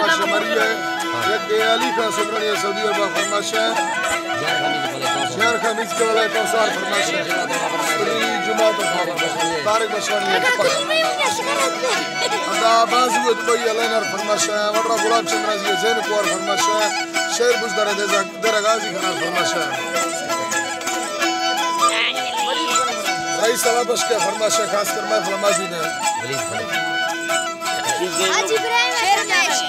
फरमाशा मरी है एक अली का सुब्रमण्य सऊदी अरब फरमाशा शहर का मिस के वाले कौसार फरमाशा जुमा तो तारिक बशवानी अंदा बाजू दुबई अलनर फरमाशा वडरा गुलाब चंद्र जी जैन कुवर फरमाशा शेर बुजदर दरगाजी खाना फरमाशा रईस सलाबश के फरमाशा खास कर मैं फरमाजी ने आज Ibrahim शेरमेश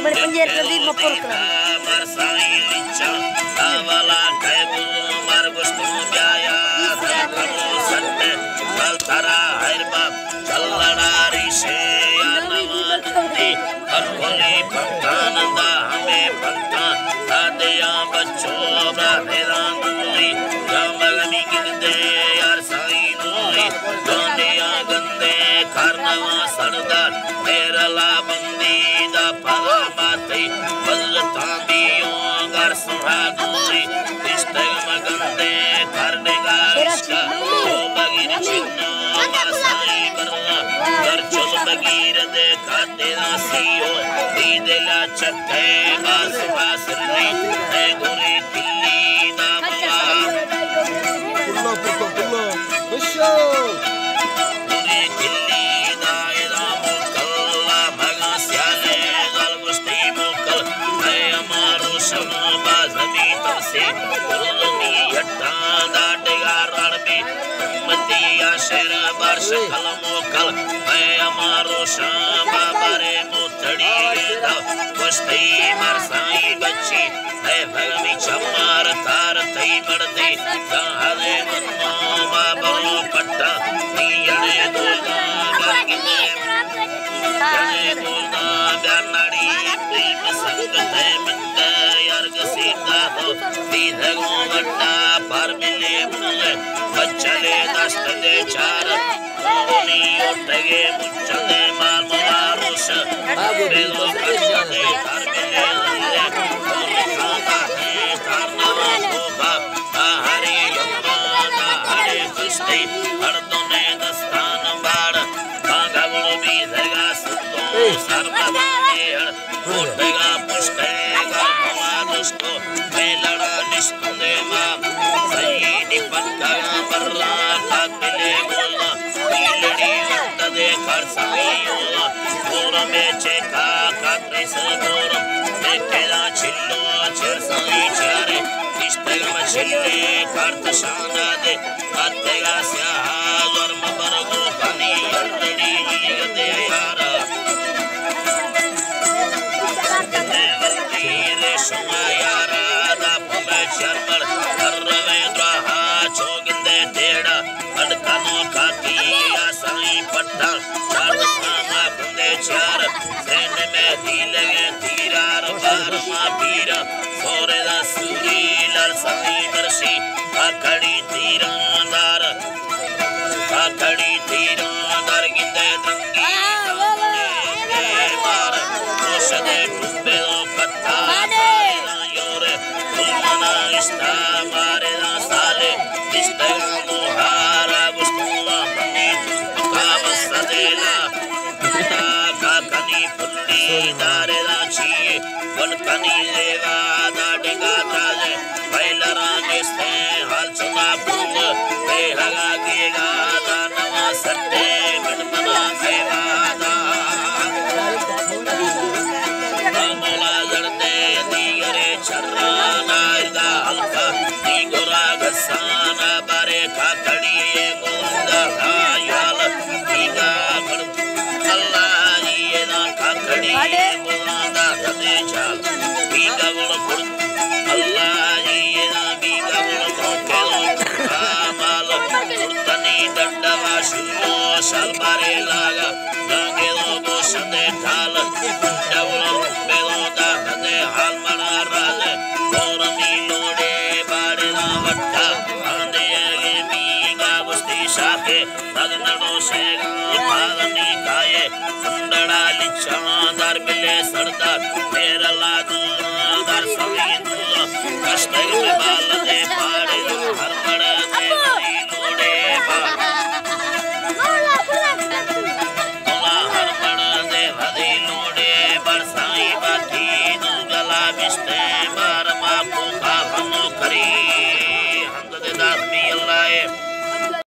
berpenjara di Mapolka. Salvaré laga, सदे ठाल डवल बेलोदा हदे हाल मना राले गोरमी लोडे बाड़े ना वट्टा आंदे ये मीगा बस्ती शाखे रगनडो सेगा पालनी काये सुंदड़ा लिचांदार बिले सरदार मेरा लादू दर सवीदू कष्ट में बाल दे पाड़े हर मड़े